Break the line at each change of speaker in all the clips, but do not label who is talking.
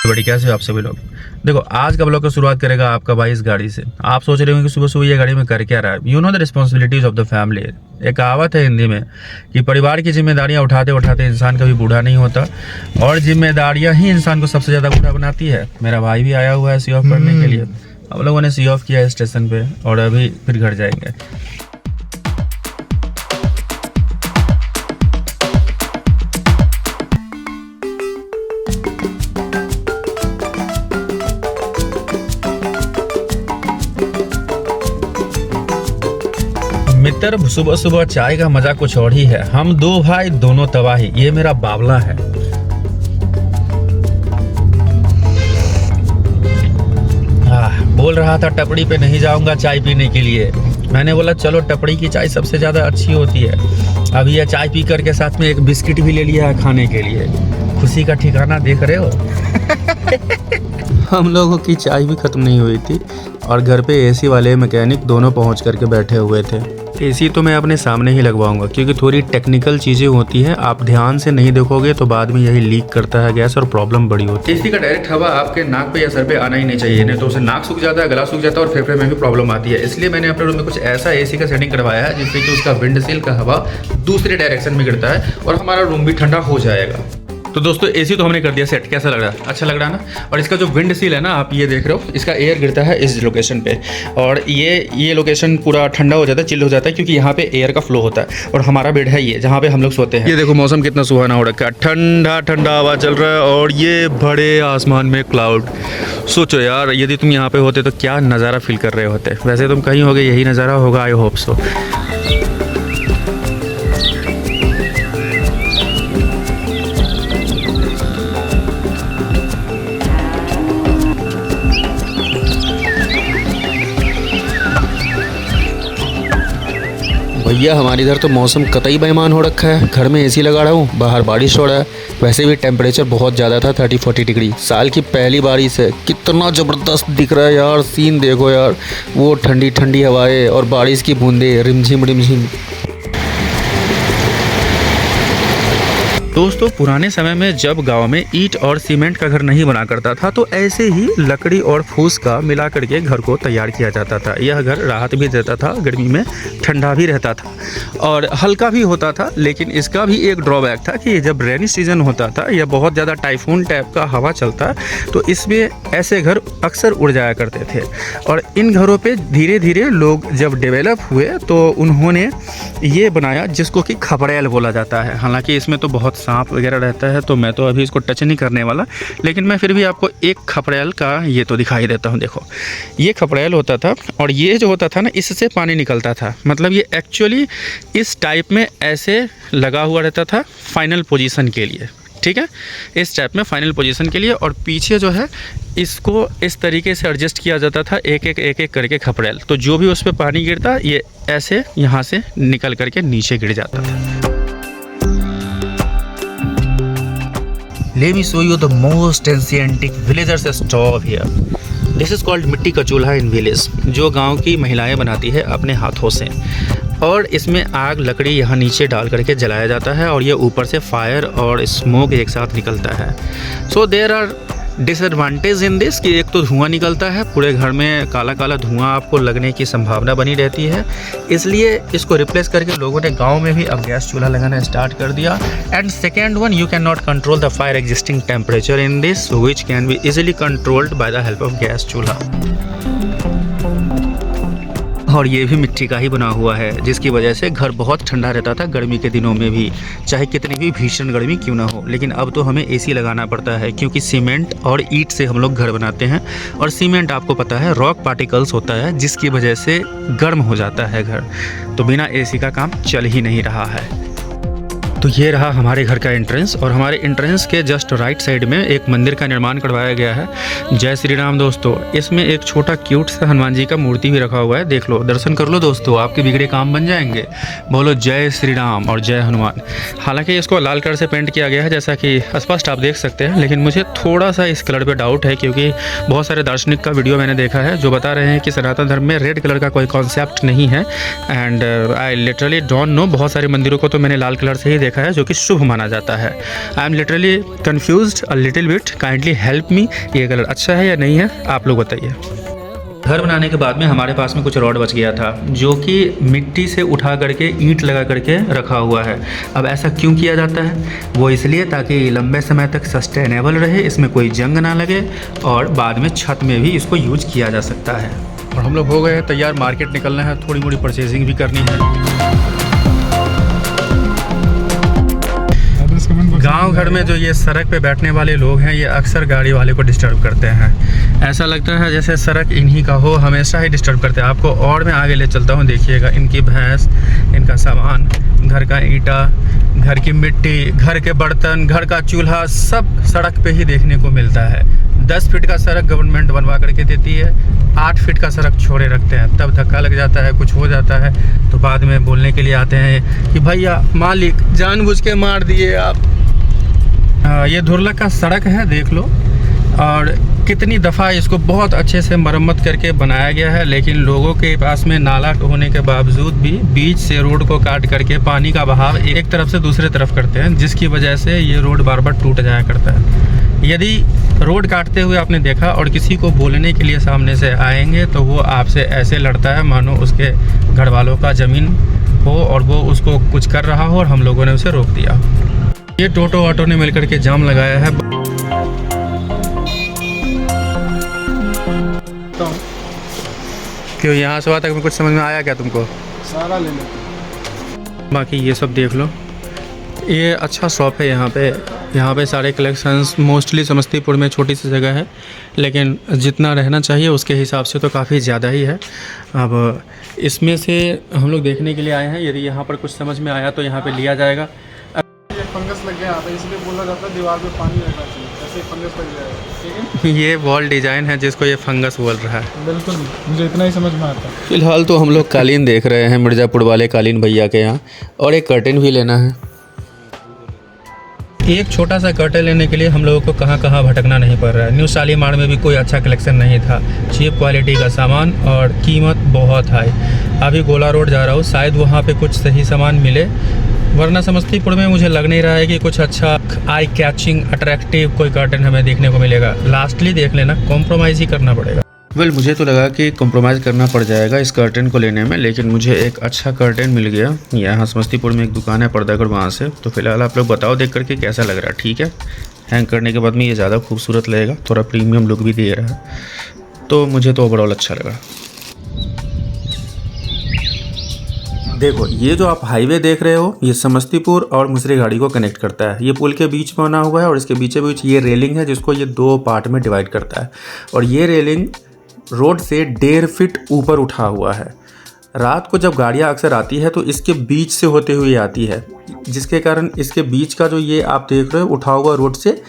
बड़ी कैसे हो आप सभी लोग। देखो आज का ब्लॉग का शुरुआत करेगा आपका भाई इस गाड़ी से। आप सोच रहे हो कि सुबह सुबह ये गाड़ी में कर क्या रहा है। You know the responsibilities of the family. एक कहावत है हिंदी में कि परिवार की जिम्मेदारियां उठाते उठाते इंसान कभी बूढ़ा नहीं होता, और जिम्मेदारियां ही इंसान को सबसे ज़्यादा बूढ़ा बनाती है। मेरा भाई भी आया हुआ है सी ऑफ करने के लिए। हम लोगों ने सी ऑफ किया है स्टेशन पे और अभी फिर घर जाएंगे। मित्र, सुबह सुबह चाय का मजा कुछ और ही है। हम दो भाई दोनों तबाही। ये मेरा बावला है। बोल रहा था टपड़ी पे नहीं जाऊंगा चाय पीने के लिए। मैंने बोला चलो टपड़ी की चाय सबसे ज़्यादा अच्छी होती है। अभी यह चाय पी करके साथ में एक बिस्किट भी ले लिया है खाने के लिए। खुशी का ठिकाना देख रहे हो। हम लोगों की चाय भी खत्म नहीं हुई थी और घर पे एसी वाले मैकेनिक दोनों पहुंच करके बैठे हुए थे। एसी तो मैं अपने सामने ही लगवाऊंगा क्योंकि थोड़ी टेक्निकल चीज़ें होती हैं। आप ध्यान से नहीं देखोगे तो बाद में यही लीक करता है गैस और प्रॉब्लम बड़ी होती है। एसी का डायरेक्ट हवा आपके नाक पे या सर पे आना ही नहीं चाहिए, नहीं तो उसे नाक सूख जाता है, गला सूख जाता है और फेफड़े में भी प्रॉब्लम आती है। इसलिए मैंने अपने रूम में कुछ ऐसा एसी का सेटिंग करवाया है जिससे कि उसका विंडशील्ड का हवा दूसरे डायरेक्शन में गिरता है और हमारा रूम भी ठंडा हो जाएगा। तो दोस्तों एसी तो हमने कर दिया सेट। कैसा लग रहा है? अच्छा लग रहा है ना। और इसका जो विंड सील है ना, आप ये देख रहे हो, इसका एयर गिरता है इस लोकेशन पे और ये लोकेशन पूरा ठंडा हो जाता है, चिल्ड हो जाता है क्योंकि यहाँ पे एयर का फ्लो होता है। और हमारा बेड है ये जहाँ पे हम लोग सोते हैं। ये देखो मौसम कितना सुहाना हो रखा है, ठंडा ठंडा हवा चल रहा है और ये बड़े आसमान में क्लाउड। सोचो यार, यदि तुम यहाँ पे होते तो क्या नज़ारा फील कर रहे होते। वैसे तुम कहीं होगे यही नज़ारा होगा, आई होप सो।
भैया हमारे इधर तो मौसम कतई बेईमान हो रखा है। घर में एसी लगा रहा हूँ, बाहर बारिश हो रहा है। वैसे भी टेम्परेचर बहुत ज़्यादा था, 30-40 डिग्री। साल की पहली बारिश है। कितना ज़बरदस्त दिख रहा है यार सीन। देखो यार, वो ठंडी ठंडी हवाएं और बारिश की बूंदें रिमझिम रिमझिम।
दोस्तों पुराने समय में जब गांव में ईंट और सीमेंट का घर नहीं बना करता था तो ऐसे ही लकड़ी और फूस का मिला करके घर को तैयार किया जाता था। यह घर राहत भी देता था, गर्मी में ठंडा भी रहता था और हल्का भी होता था। लेकिन इसका भी एक ड्रॉबैक था कि जब रेनी सीजन होता था या बहुत ज़्यादा टाइफून टाइप का हवा चलता तो इसमें ऐसे घर अक्सर उड़ जाया करते थे। और इन घरों पर धीरे धीरे लोग जब डेवलप हुए तो उन्होंने ये बनाया जिसको कि खपड़ैल बोला जाता है। हालांकि इसमें तो बहुत सांप वगैरह रहता है तो मैं तो अभी इसको टच नहीं करने वाला, लेकिन मैं फिर भी आपको एक खपड़ैल का ये तो दिखाई देता हूँ। देखो ये खपड़ैल होता था और ये जो होता था ना, इससे पानी निकलता था। मतलब ये एक्चुअली इस टाइप में ऐसे लगा हुआ रहता था फाइनल पोजीशन के लिए, ठीक है, इस टाइप में फाइनल पोजीशन के लिए। और पीछे जो है इसको इस तरीके से एडजस्ट किया जाता था, एक एक करके खपड़ैल। तो जो भी उस पर पानी गिरता ये ऐसे यहाँ से निकल करके नीचे गिर जाता था। Let me show you the most ancient villagers stove here. This is called मिट्टी का चूल्हा इन विलेज, जो गांव की महिलाएं बनाती है अपने हाथों से। और इसमें आग लकड़ी यहाँ नीचे डाल करके जलाया जाता है और ये ऊपर से फायर और स्मोक एक साथ निकलता है। So there are disadvantage in this कि एक तो धुआं निकलता है, पूरे घर में काला काला धुआं आपको लगने की संभावना बनी रहती है। इसलिए इसको रिप्लेस करके लोगों ने गांव में भी अब गैस चूल्हा लगाना स्टार्ट कर दिया। And second one, you can not control the fire existing temperature in this which can be easily controlled by the help of gas चूल्हा। और ये भी मिट्टी का ही बना हुआ है जिसकी वजह से घर बहुत ठंडा रहता था गर्मी के दिनों में भी, चाहे कितनी भी भीषण गर्मी क्यों ना हो। लेकिन अब तो हमें एसी लगाना पड़ता है क्योंकि सीमेंट और ईंट से हम लोग घर बनाते हैं और सीमेंट आपको पता है रॉक पार्टिकल्स होता है जिसकी वजह से गर्म हो जाता है घर। तो बिना एसी का काम चल ही नहीं रहा है। तो ये रहा हमारे घर का एंट्रेंस और हमारे एंट्रेंस के जस्ट राइट साइड में एक मंदिर का निर्माण करवाया गया है। जय श्री राम दोस्तों, इसमें एक छोटा क्यूट सा हनुमान जी का मूर्ति भी रखा हुआ है। देख लो, दर्शन कर लो दोस्तों, आपके बिगड़े काम बन जाएंगे। बोलो जय श्री राम और जय हनुमान। हालांकि इसको लाल कलर से पेंट किया गया है जैसा कि स्पष्ट आप देख सकते हैं, लेकिन मुझे थोड़ा सा इस कलर पर डाउट है क्योंकि बहुत सारे दार्शनिक का वीडियो मैंने देखा है जो बता रहे हैं कि सनातन धर्म में रेड कलर का कोई कॉन्सेप्ट नहीं है। And I literally don't know, बहुत सारे मंदिरों को तो मैंने लाल कलर से ही देखा है जो कि शुभ माना जाता है। I am literally confused a little bit, kindly help me. ये कलर अच्छा है या नहीं है, आप लोग बताइए। घर बनाने के बाद में हमारे पास में कुछ रॉड बच गया था जो कि मिट्टी से उठा करके ईंट लगा करके रखा हुआ है। अब ऐसा क्यों किया जाता है? वो इसलिए ताकि लंबे समय तक सस्टेनेबल रहे, इसमें कोई जंग ना लगे और बाद में छत में भी इसको यूज किया जा सकता है। और हम लोग हो गए हैं तैयार, मार्केट निकलना है, थोड़ी मोड़ी परचेजिंग भी करनी है। गांव घर में जो ये सड़क पे बैठने वाले लोग हैं ये अक्सर गाड़ी वाले को डिस्टर्ब करते हैं। ऐसा लगता है जैसे सड़क इन्हीं का हो, हमेशा ही डिस्टर्ब करते हैं। आपको और मैं आगे ले चलता हूँ, देखिएगा इनकी भैंस, इनका सामान, घर का ईंटा, घर की मिट्टी, घर के बर्तन, घर का चूल्हा, सब सड़क पे ही देखने को मिलता है। 10 फीट का सड़क गवर्नमेंट बनवा करके देती है, 8 फीट का सड़क छोड़े रखते हैं, तब धक्का लग जाता है, कुछ हो जाता है तो बाद में बोलने के लिए आते हैं कि भैया मालिक जानबूझ के मार दिए आप। ये धुरलक का सड़क है, देख लो, और कितनी दफ़ा इसको बहुत अच्छे से मरम्मत करके बनाया गया है, लेकिन लोगों के पास में नाला होने के बावजूद भी बीच से रोड को काट करके पानी का बहाव एक तरफ से दूसरे तरफ करते हैं, जिसकी वजह से ये रोड बार बार टूट जाया करता है। यदि रोड काटते हुए आपने देखा और किसी को बोलने के लिए सामने से आएंगे तो वो आपसे ऐसे लड़ता है मानो उसके घर वालों का ज़मीन हो और वो उसको कुछ कर रहा हो और हम लोगों ने उसे रोक दिया। ये टोटो ऑटो ने मिलकर के जाम लगाया है। क्यों यहाँ से तक में कुछ समझ में आया क्या तुमको?
सारा ले लेते।
बाकी ये सब देख लो, ये अच्छा शॉप है यहाँ पे सारे कलेक्शंस। मोस्टली समस्तीपुर में छोटी सी जगह है, लेकिन जितना रहना चाहिए उसके हिसाब से तो काफ़ी ज़्यादा ही है। अब इसमें से हम लोग देखने के लिए आए हैं, यदि यहाँ पर कुछ समझ में आया तो यहाँ पे लिया जाएगा।
ये फंगस लग गया यहाँ पे, इसलिए बोला जाता है दीवार पे पानी रहना चाहिए, ऐसे फंगस लग जाएगा। ठीक है,
ये वॉल डिज़ाइन है जिसको ये फंगस बोल रहा है।
बिल्कुल, मुझे इतना ही समझ में आता है।
फिलहाल तो हम लोग कालीन देख रहे हैं मिर्ज़ापुर वाले कालीन भैया के यहाँ, और एक कर्टेन भी लेना है।
एक छोटा सा कर्टेन लेने के लिए हम लोगों को कहाँ कहाँ भटकना नहीं पड़ रहा है। न्यू शालीमार में भी कोई अच्छा कलेक्शन नहीं था, चीप क्वालिटी का सामान और कीमत बहुत हाई। अभी गोला रोड जा रहा हूँ, शायद वहाँ पे कुछ सही सामान मिले, वरना समस्तीपुर में मुझे लग नहीं रहा है कि कुछ अच्छा आई कैचिंग अट्रैक्टिव कोई कर्टेन हमें देखने को मिलेगा। लास्टली देख लेना, कॉम्प्रोमाइज़ ही करना पड़ेगा।
वेल मुझे तो लगा कि कॉम्प्रोमाइज़ करना पड़ जाएगा इस कर्टेन को लेने में, लेकिन मुझे एक अच्छा कर्टेन मिल गया। यहाँ समस्तीपुर में एक दुकान है पर्दागढ़, वहाँ से। तो फिलहाल आप लोग बताओ देख करके कैसा लग रहा है। ठीक है, हैंग करने के बाद में ये ज़्यादा खूबसूरत लगेगा, थोड़ा प्रीमियम लुक भी दे रहा है, तो मुझे तो ओवरऑल अच्छा लगा। देखो ये जो आप हाईवे देख रहे हो, ये समस्तीपुर और मुसरीघाटी को कनेक्ट करता है। ये पुल के बीच में बना हुआ है और इसके बीचे बीच ये रेलिंग है जिसको ये 2 पार्ट में डिवाइड करता है, और ये रेलिंग रोड से 1.5 फीट ऊपर उठा हुआ है। रात को जब गाड़ियाँ अक्सर आती है तो इसके बीच से होते हुए आती है, जिसके कारण इसके बीच का जो ये आप देख रहे हो उठा हुआ रोड से,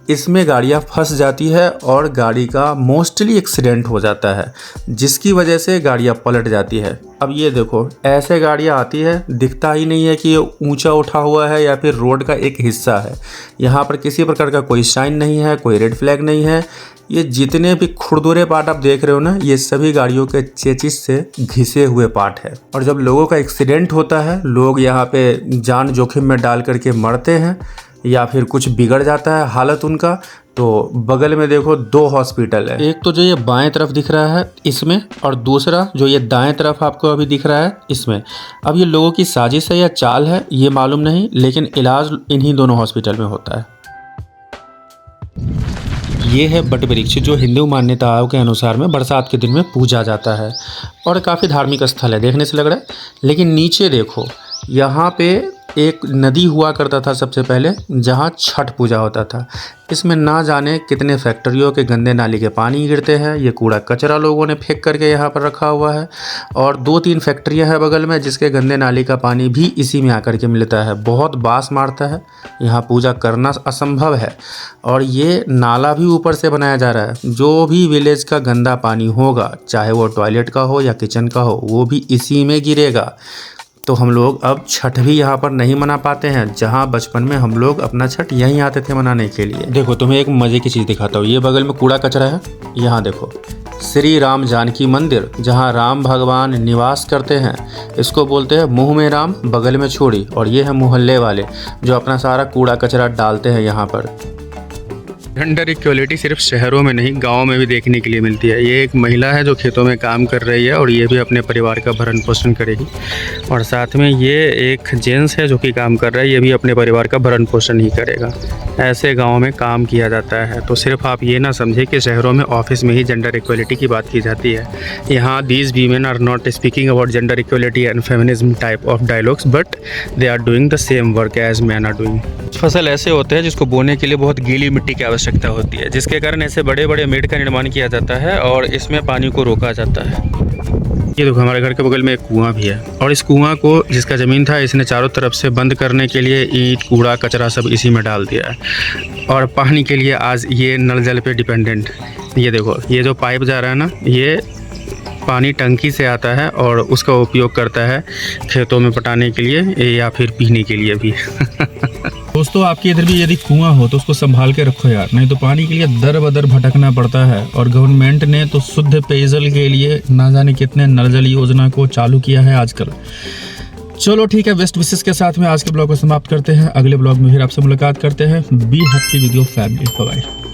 इसमें गाड़ियाँ फंस जाती है और गाड़ी का मोस्टली एक्सीडेंट हो जाता है, जिसकी वजह से गाड़ियाँ पलट जाती है। अब ये देखो, ऐसे गाड़ियाँ आती है, दिखता ही नहीं है कि ये ऊंचा उठा हुआ है या फिर रोड का एक हिस्सा है। यहाँ पर किसी प्रकार का कोई साइन नहीं है, कोई रेड फ्लैग नहीं है। ये जितने भी खुरदुरे पार्ट आप देख रहे हो ना, ये सभी गाड़ियों के चेचिस से घिसे हुए पार्ट है। और जब लोगों का एक्सीडेंट होता है, लोग यहाँ पे जान जोखिम में डाल करके मरते हैं या फिर कुछ बिगड़ जाता है हालत उनका, तो बगल में देखो 2 हॉस्पिटल है। एक तो जो ये बाएं तरफ दिख रहा है इसमें, और दूसरा जो ये दाएं तरफ आपको अभी दिख रहा है इसमें। अब ये लोगों की साजिश है या चाल है ये मालूम नहीं, लेकिन इलाज इन्हीं दोनों हॉस्पिटल में होता है। ये है बट वृक्ष, जो हिंदू मान्यताओं के अनुसार में बरसात के दिन में पूजा जाता है और काफ़ी धार्मिक स्थल है, देखने से लग रहा है। लेकिन नीचे देखो, यहाँ पे एक नदी हुआ करता था सबसे पहले, जहाँ छठ पूजा होता था। इसमें ना जाने कितने फैक्ट्रियों के गंदे नाली के पानी गिरते हैं। ये कूड़ा कचरा लोगों ने फेंक करके यहाँ पर रखा हुआ है, और 2-3 फैक्ट्रियाँ हैं बगल में जिसके गंदे नाली का पानी भी इसी में आकर के मिलता है। बहुत बास मारता है, यहाँ पूजा करना असंभव है। और ये नाला भी ऊपर से बनाया जा रहा है, जो भी विलेज का गंदा पानी होगा, चाहे वो टॉयलेट का हो या किचन का हो, वो भी इसी में गिरेगा। तो हम लोग अब छठ भी यहाँ पर नहीं मना पाते हैं, जहाँ बचपन में हम लोग अपना छठ यहीं आते थे मनाने के लिए। देखो तुम्हें एक मज़े की चीज़ दिखाता हूँ, ये बगल में कूड़ा कचरा है, यहाँ देखो श्री राम जानकी मंदिर, जहां राम भगवान निवास करते हैं। इसको बोलते हैं मुंह में राम बगल में छोड़ी। और ये है मोहल्ले वाले जो अपना सारा कूड़ा कचरा डालते हैं यहाँ पर।
जेंडर इक्वलिटी सिर्फ शहरों में नहीं, गाँव में भी देखने के लिए मिलती है। ये एक महिला है जो खेतों में काम कर रही है और ये भी अपने परिवार का भरण पोषण करेगी। और साथ में ये एक जेंट्स है जो कि काम कर रहा है, ये भी अपने परिवार का भरण पोषण ही करेगा। ऐसे गाँव में काम किया जाता है। तो सिर्फ आप ये ना समझे कि शहरों में ऑफिस में ही जेंडर इक्वलिटी की बात की जाती है। यहाँ these women are not speaking about gender equality and feminism type of dialogues, but they are doing the same work as man are doing. फसल ऐसे होते हैं जिसको बोने के लिए बहुत गीली मिट्टी की आवश्यकता होती है, जिसके कारण ऐसे बड़े बड़े मेड़ का निर्माण किया जाता है और इसमें पानी को रोका जाता है। ये देखो हमारे घर के बगल में एक कुआं भी है और इस कुआं को जिसका ज़मीन था इसने चारों तरफ से बंद करने के लिए ईंट कूड़ा कचरा सब इसी में डाल दिया है। और पानी के लिए आज ये नल जल पे डिपेंडेंट। ये देखो ये जो पाइप जा रहा है ना, ये पानी टंकी से आता है और उसका उपयोग करता है खेतों में पटाने के लिए या फिर पीने के लिए भी। दोस्तों आपके इधर भी यदि कुआं हो तो उसको संभाल के रखो यार, नहीं तो पानी के लिए दर बदर भटकना पड़ता है। और गवर्नमेंट ने तो शुद्ध पेयजल के लिए ना जाने कितने नल जल योजना को चालू किया है आजकल। चलो ठीक है, बेस्ट विशेष के साथ में आज के ब्लॉग को समाप्त करते हैं। अगले ब्लॉग में फिर आपसे मुलाकात करते हैं। Be happy with your family. Bye bye.